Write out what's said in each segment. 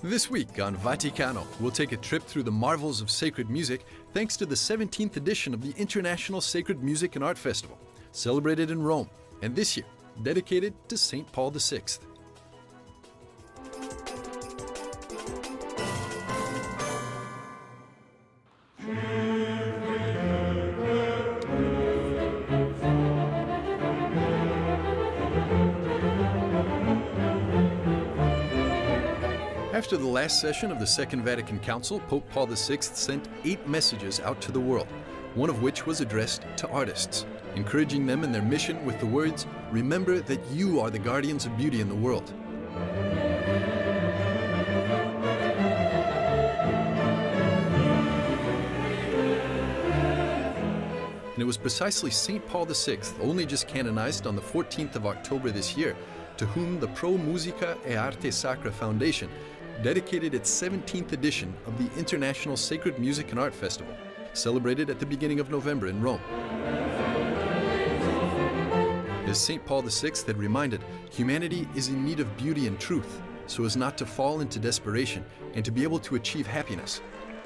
This week on Vaticano, we'll take a trip through the marvels of sacred music thanks to the 17th edition of the International Sacred Music and Art Festival, celebrated in Rome, and this year dedicated to St. Paul VI. After the last session of the Second Vatican Council, Pope Paul VI sent 8 messages out to the world, one of which was addressed to artists, encouraging them in their mission with the words, "Remember that you are the guardians of beauty in the world." And it was precisely St. Paul VI, only just canonized on the 14th of October this year, to whom the Pro Musica e Arte Sacra Foundation dedicated its 17th edition of the International Sacred Music and Art Festival, celebrated at the beginning of November in Rome. As St. Paul VI had reminded, humanity is in need of beauty and truth, so as not to fall into desperation and to be able to achieve happiness.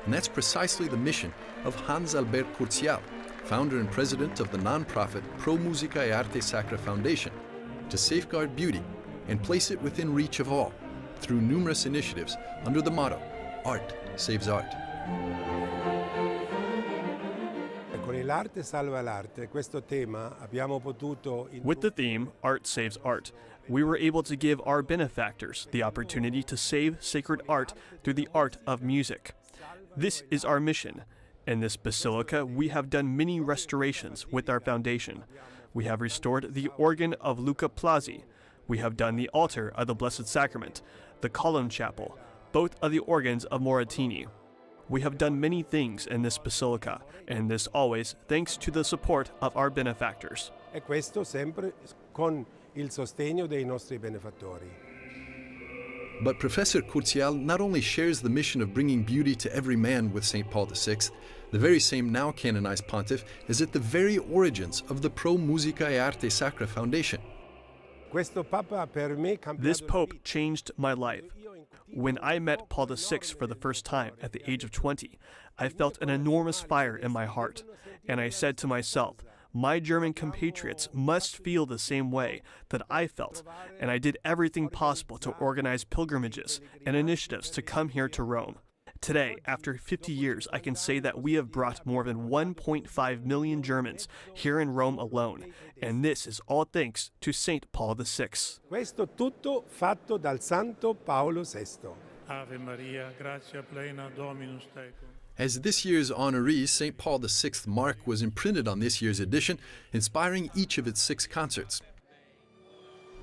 And that's precisely the mission of Hans Berger, founder and president of the non-profit Pro Musica e Arte Sacra Foundation, to safeguard beauty and place it within reach of all through numerous initiatives under the motto, Art Saves Art. With the theme, Art Saves Art, we were able to give our benefactors the opportunity to save sacred art through the art of music. This is our mission. In this basilica, we have done many restorations with our foundation. We have restored the organ of Luca Plazzi. We have done the altar of the Blessed Sacrament, the column chapel, both of the organs of Moratini. We have done many things in this basilica, and this always thanks to the support of our benefactors. E questo sempre con il sostegno dei nostri benefattori. But Professor Curzial not only shares the mission of bringing beauty to every man with St. Paul VI, the very same now canonized pontiff is at the very origins of the Pro Musica e Arte Sacra Foundation. This Pope changed my life. When I met Paul VI for the first time at the age of 20, I felt an enormous fire in my heart, and I said to myself, my German compatriots must feel the same way that I felt, and I did everything possible to organize pilgrimages and initiatives to come here to Rome. Today, after 50 years, I can say that we have brought more than 1.5 million Germans here in Rome alone, and this is all thanks to St. Paul VI. Questo tutto fatto dal Santo Paolo VI. Ave Maria, gratia plena, Dominus tecum. As this year's honoree, St. Paul VI mark was imprinted on this year's edition, inspiring each of its 6 concerts.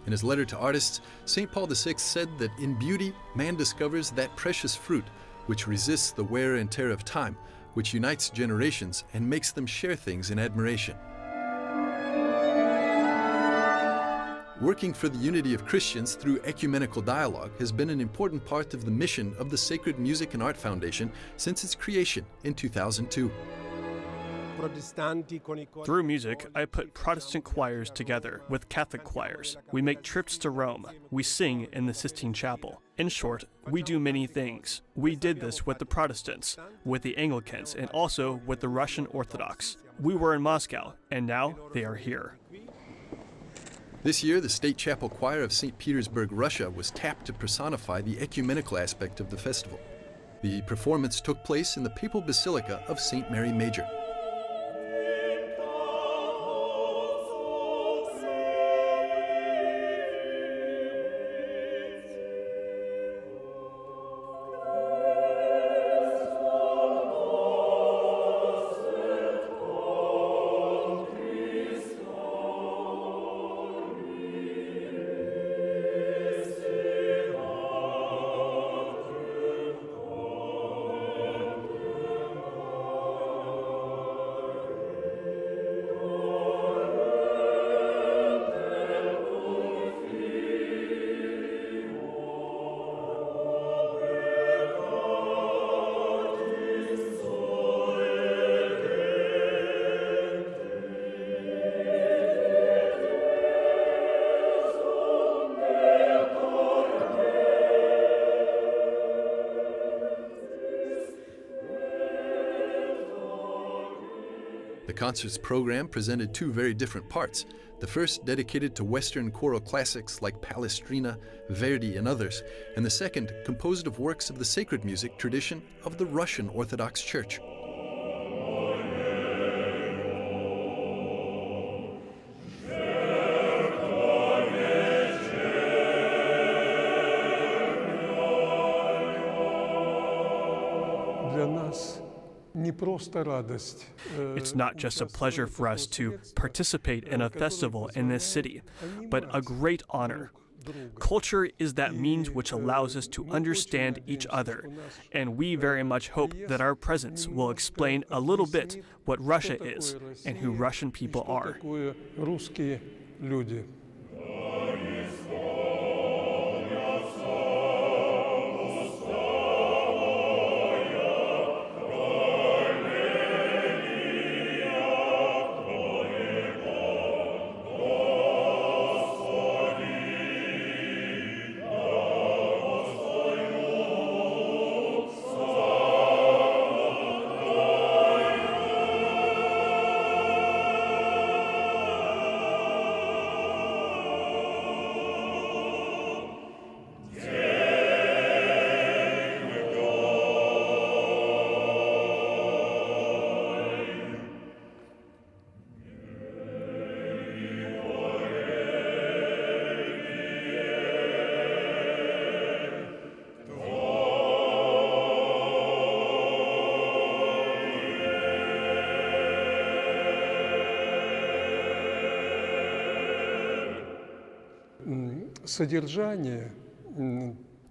In his letter to artists, St. Paul VI said that in beauty, man discovers that precious fruit which resists the wear and tear of time, which unites generations and makes them share things in admiration. Working for the unity of Christians through ecumenical dialogue has been an important part of the mission of the Sacred Music and Art Foundation since its creation in 2002. Through music, I put Protestant choirs together with Catholic choirs. We make trips to Rome. We sing in the Sistine Chapel. In short, we do many things. We did this with the Protestants, with the Anglicans, and also with the Russian Orthodox. We were in Moscow, and now they are here. This year, the State Chapel Choir of St. Petersburg, Russia was tapped to personify the ecumenical aspect of the festival. The performance took place in the Papal Basilica of St. Mary Major. The concert's program presented two very different parts. The first dedicated to Western choral classics like Palestrina, Verdi, and others, and the second composed of works of the sacred music tradition of the Russian Orthodox Church. It's not just a pleasure for us to participate in a festival in this city, but a great honor. Culture is that means which allows us to understand each other, and we very much hope that our presence will explain a little bit what Russia is and who Russian people are.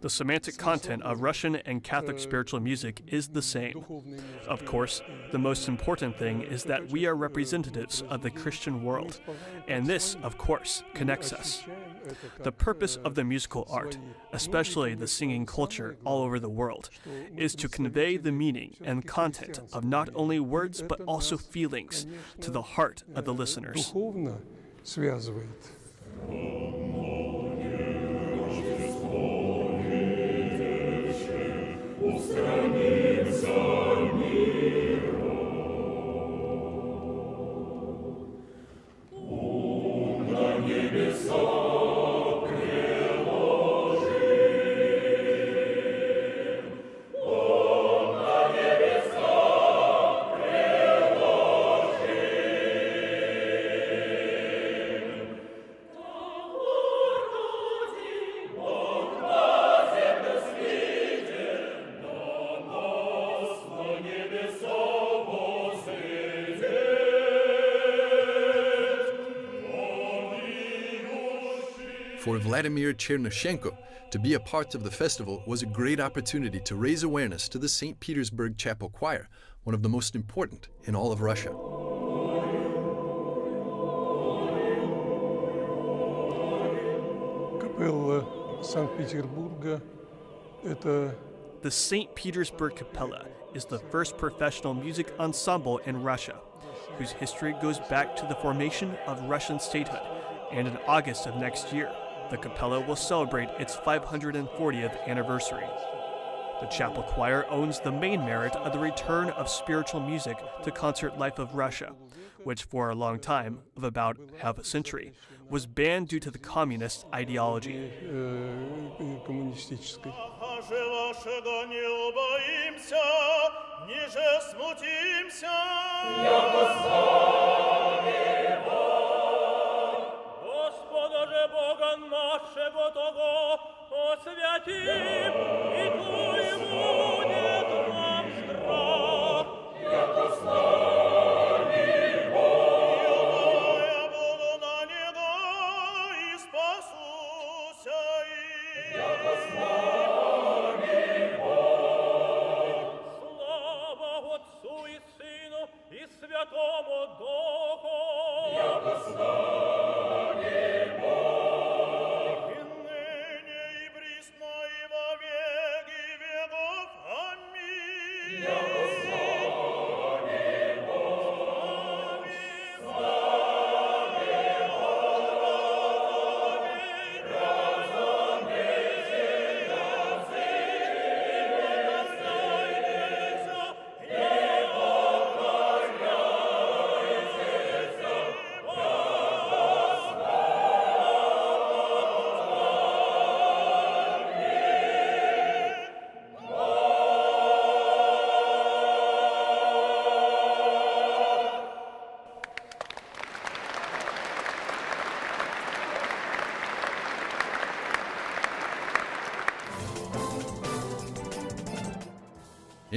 The semantic content of Russian and Catholic spiritual music is the same. Of course, the most important thing is that we are representatives of the Christian world, and this, of course, connects us. The purpose of the musical art, especially the singing culture all over the world, is to convey the meaning and content of not only words but also feelings to the heart of the listeners. For Vladimir Chernyshenko, to be a part of the festival was a great opportunity to raise awareness to the St. Petersburg Chapel Choir, one of the most important in all of Russia. The St. Petersburg Capella is the first professional music ensemble in Russia, whose history goes back to the formation of Russian statehood, and in August of next year, the Capella will celebrate its 540th anniversary. The chapel choir owns the main merit of the return of spiritual music to concert life of Russia, which for a long time, of about half a century, was banned due to the communist ideology.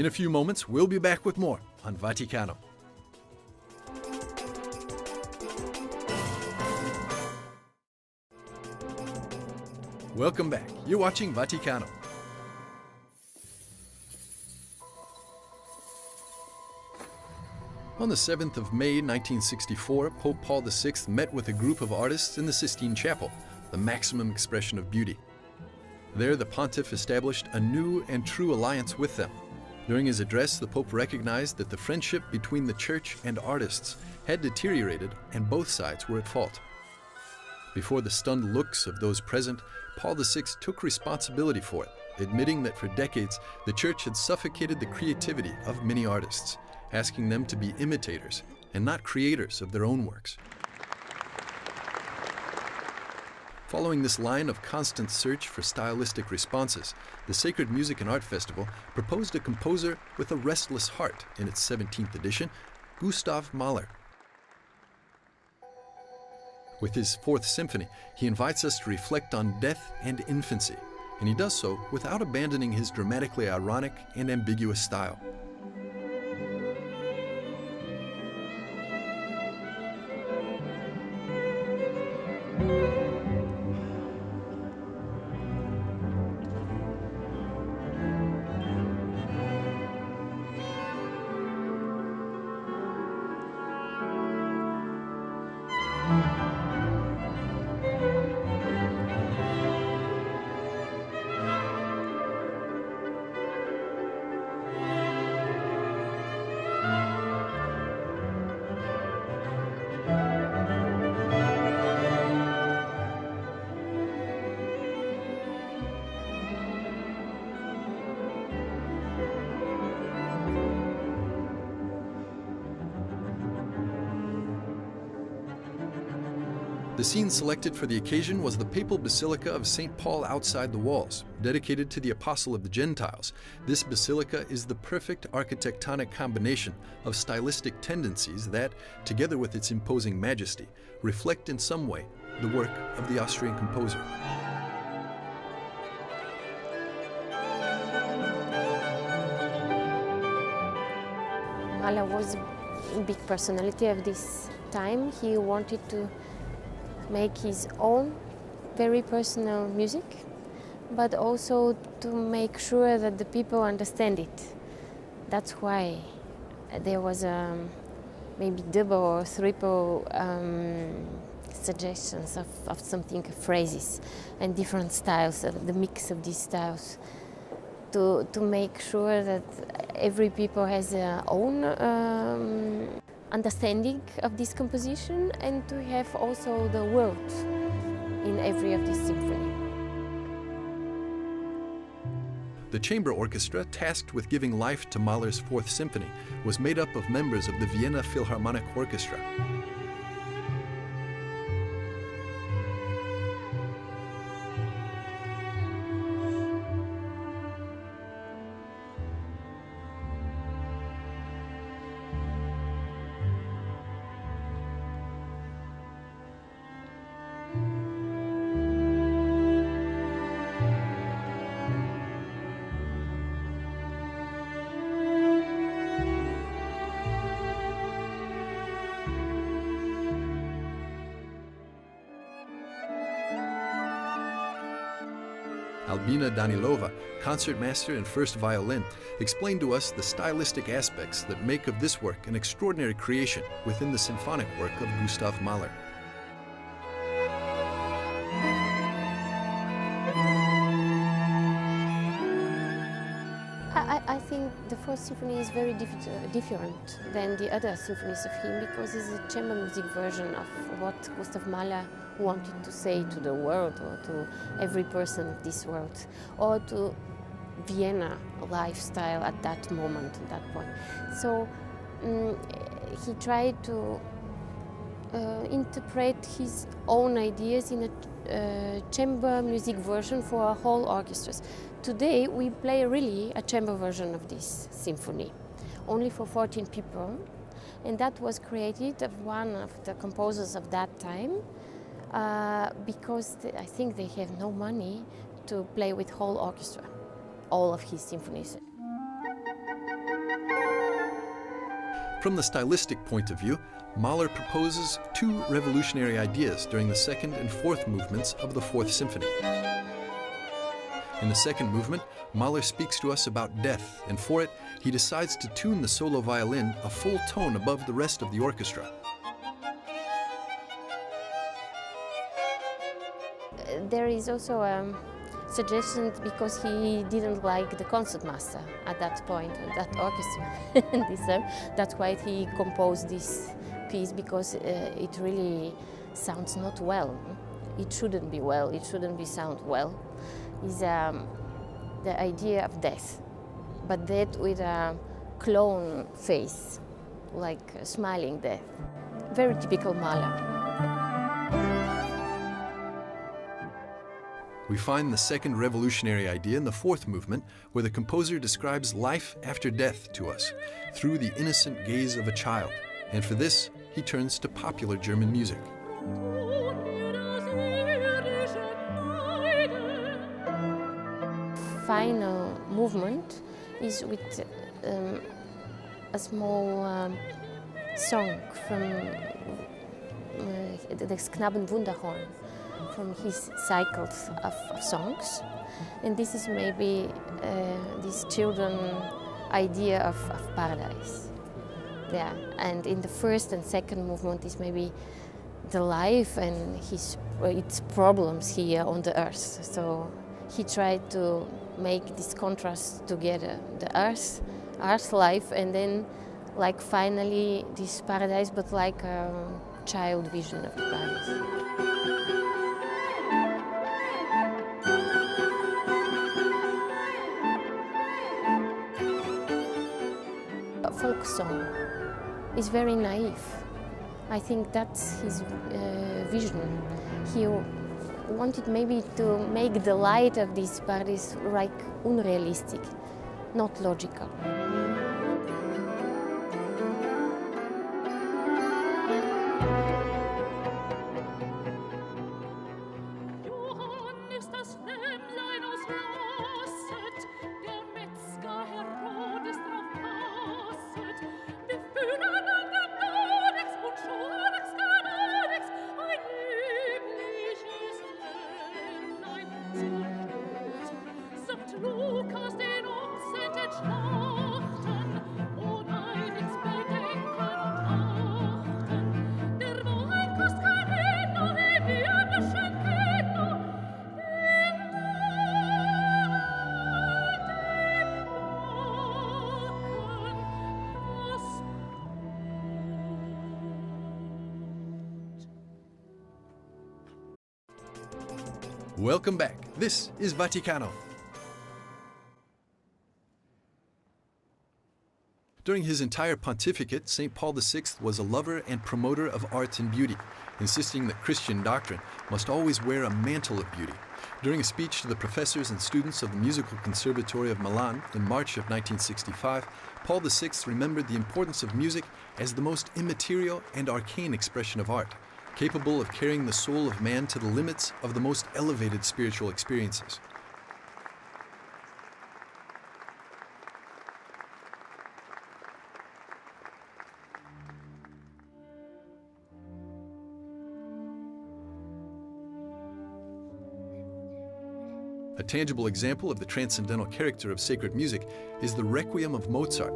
In a few moments, we'll be back with more on Vaticano. Welcome back. You're watching Vaticano. On the 7th of May 1964, Pope Paul VI met with a group of artists in the Sistine Chapel, the maximum expression of beauty. There, the pontiff established a new and true alliance with them. During his address, the Pope recognized that the friendship between the Church and artists had deteriorated and both sides were at fault. Before the stunned looks of those present, Paul VI took responsibility for it, admitting that for decades the Church had suffocated the creativity of many artists, asking them to be imitators and not creators of their own works. Following this line of constant search for stylistic responses, the Sacred Music and Art Festival proposed a composer with a restless heart in its 17th edition, Gustav Mahler. With his Fourth Symphony, he invites us to reflect on death and infancy, and he does so without abandoning his dramatically ironic and ambiguous style. The scene selected for the occasion was the Papal Basilica of St. Paul outside the walls, dedicated to the Apostle of the Gentiles. This basilica is the perfect architectonic combination of stylistic tendencies that, together with its imposing majesty, reflect in some way the work of the Austrian composer. Mahler was a big personality of this time. He wanted to make his own very personal music, but also to make sure that the people understand it. That's why there was maybe double or triple suggestions of something, phrases and different styles, the mix of these styles, to make sure that every people has their own understanding of this composition, and to have also the world in every of these symphony. The chamber orchestra, tasked with giving life to Mahler's Fourth Symphony, was made up of members of the Wiener Philharmonic Orchestra. Albina Danilova, concertmaster and first violin, explained to us the stylistic aspects that make of this work an extraordinary creation within the symphonic work of Gustav Mahler. I think the Fourth Symphony is very different than the other symphonies of him, because it's a chamber music version of what Gustav Mahler wanted to say to the world, or to every person of this world, or to Vienna lifestyle at that moment, at that point. So he tried to interpret his own ideas in a chamber music version for a whole orchestra. Today we play really a chamber version of this symphony, only for 14 people, and that was created of one of the composers of that time, because I think they have no money to play with whole orchestra, all of his symphonies. From the stylistic point of view, Mahler proposes two revolutionary ideas during the second and fourth movements of the Fourth Symphony. In the second movement, Mahler speaks to us about death, and for it, he decides to tune the solo violin a full tone above the rest of the orchestra. There is also a suggestion because he didn't like the concertmaster at that point, that orchestra. That's why he composed this piece, because it really sounds not well. It shouldn't be well, it shouldn't be sound well. Is the idea of death, but that with a clown face, like a smiling death. Very typical Mahler. We find the second revolutionary idea in the fourth movement, where the composer describes life after death to us through the innocent gaze of a child. And for this, he turns to popular German music. Final movement is with a small song from the Knaben Wunderhorn, from his cycles of songs. And this is maybe this children idea of paradise. Yeah, and in the first and second movement is maybe the life and its problems here on the earth. So he tried to make this contrast together, the earth life, and then like finally this paradise, but like a child vision of the paradise. A folk song is very naive. I think that's his vision. He wanted maybe to make the light of this paradise like unrealistic, not logical. Welcome back. This is Vaticano. During his entire pontificate, St. Paul VI was a lover and promoter of art and beauty, insisting that Christian doctrine must always wear a mantle of beauty. During a speech to the professors and students of the Musical Conservatory of Milan in March of 1965, Paul VI remembered the importance of music as the most immaterial and arcane expression of art, capable of carrying the soul of man to the limits of the most elevated spiritual experiences. A tangible example of the transcendental character of sacred music is the Requiem of Mozart,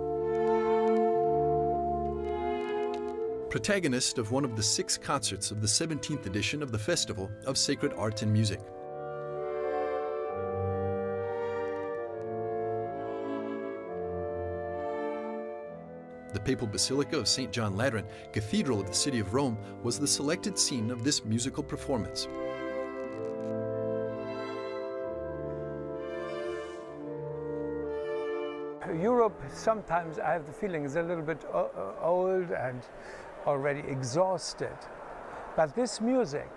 protagonist of one of the 6 concerts of the 17th edition of the Festival of Sacred Art and Music. The Papal Basilica of St. John Lateran, Cathedral of the city of Rome, was the selected scene of this musical performance. Europe, sometimes I have the feeling, is a little bit old and already exhausted. But this music,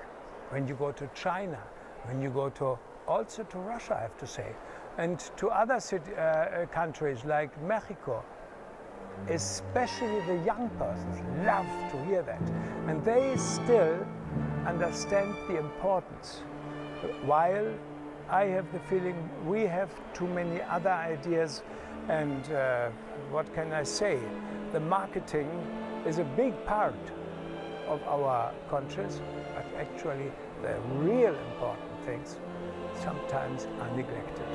when you go to China, when you go to also to Russia, I have to say, and to other countries like Mexico, especially the young persons love to hear that. And they still understand the importance, while I have the feeling we have too many other ideas And what can I say? The marketing is a big part of our conscience, but actually the real important things sometimes are neglected.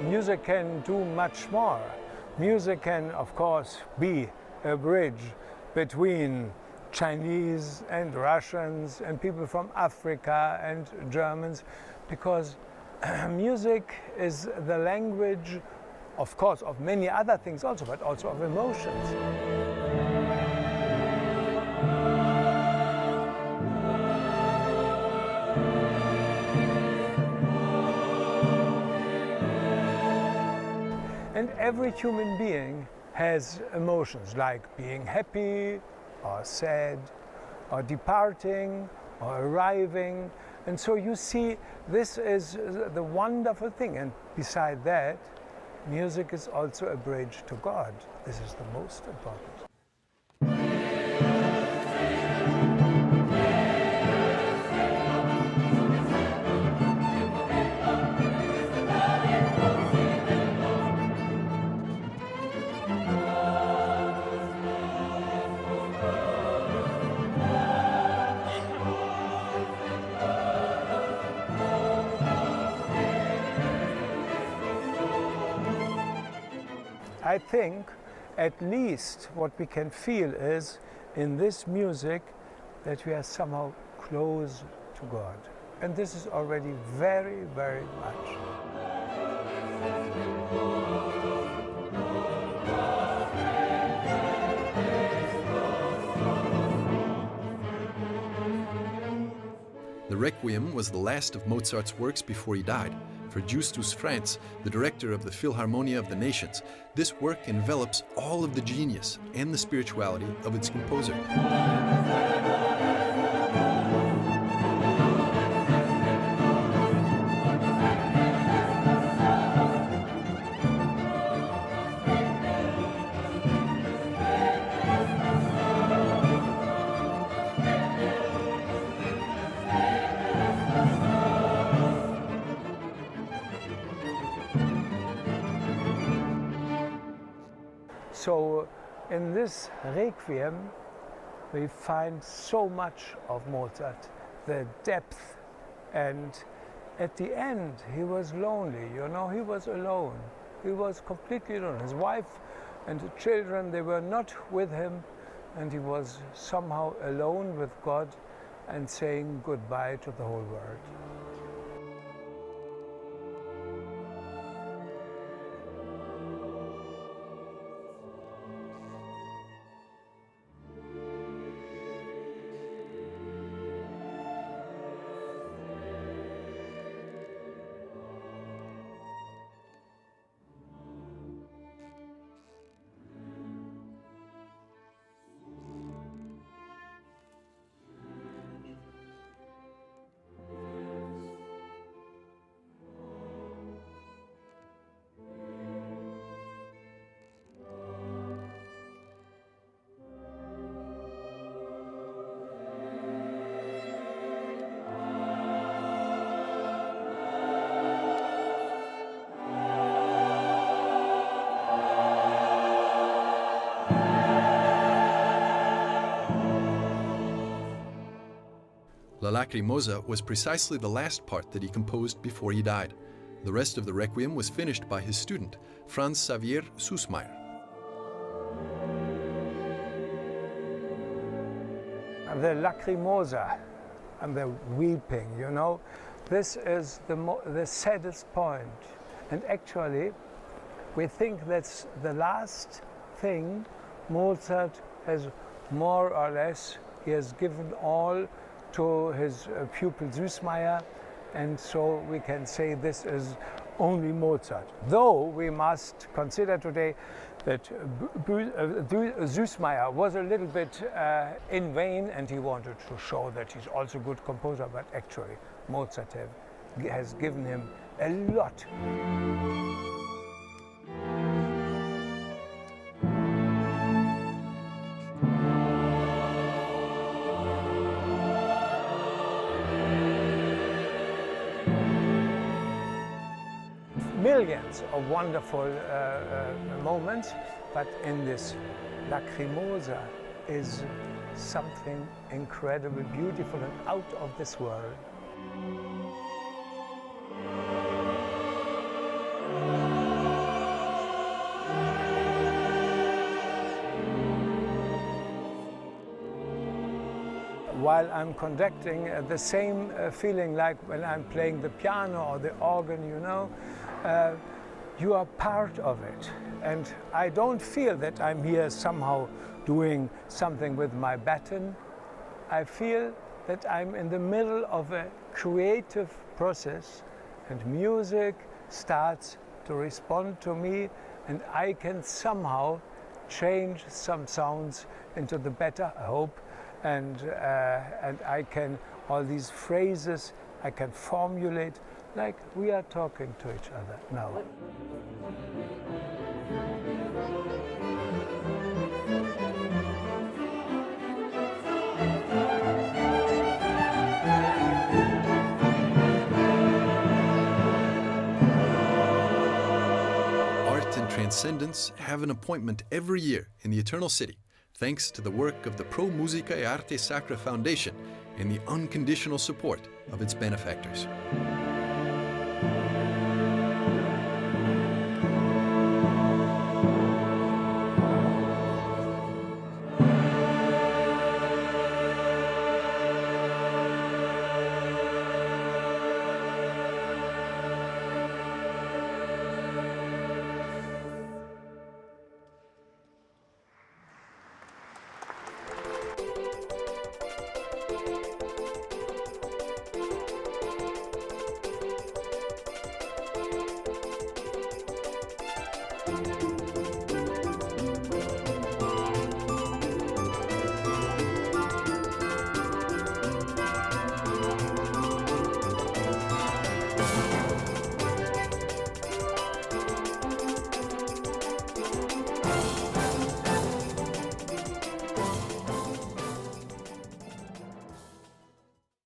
Music can do much more. Music can, of course, be a bridge between Chinese and Russians and people from Africa and Germans, because music is the language, of course, of many other things also, but also of emotions. And every human being has emotions, like being happy or sad or departing or arriving. And so you see, this is the wonderful thing. And beside that, music is also a bridge to God. This is the most important. I think at least what we can feel is in this music that we are somehow close to God. And this is already very, very much. The Requiem was the last of Mozart's works before he died. For Justus Frantz, the director of the Philharmonia of the Nations, this work envelops all of the genius and the spirituality of its composer. So in this Requiem, we find so much of Mozart, the depth, and at the end he was lonely, you know, he was alone. He was completely alone. His wife and the children, they were not with him, and he was somehow alone with God and saying goodbye to the whole world. La Lacrimosa was precisely the last part that he composed before he died. The rest of the Requiem was finished by his student, Franz Xavier Süssmayr. The Lacrimosa and the weeping, you know, this is the saddest point. And actually, we think that's the last thing Mozart has more or less, he has given all to his pupil Süssmayr, and so we can say this is only Mozart. Though we must consider today that Süssmayr was a little bit in vain, and he wanted to show that he's also a good composer, but actually Mozart has given him a lot. millions of wonderful moments, but in this Lacrimosa is something incredibly beautiful and out of this world. While I'm conducting, the same feeling like when I'm playing the piano or the organ, you know, you are part of it. And I don't feel that I'm here somehow doing something with my baton. I feel that I'm in the middle of a creative process, and music starts to respond to me, and I can somehow change some sounds into the better, I hope. And I can, all these phrases, I can formulate like we are talking to each other now. Art and transcendence have an appointment every year in the Eternal City, thanks to the work of the Pro Musica e Arte Sacra Foundation and the unconditional support of its benefactors.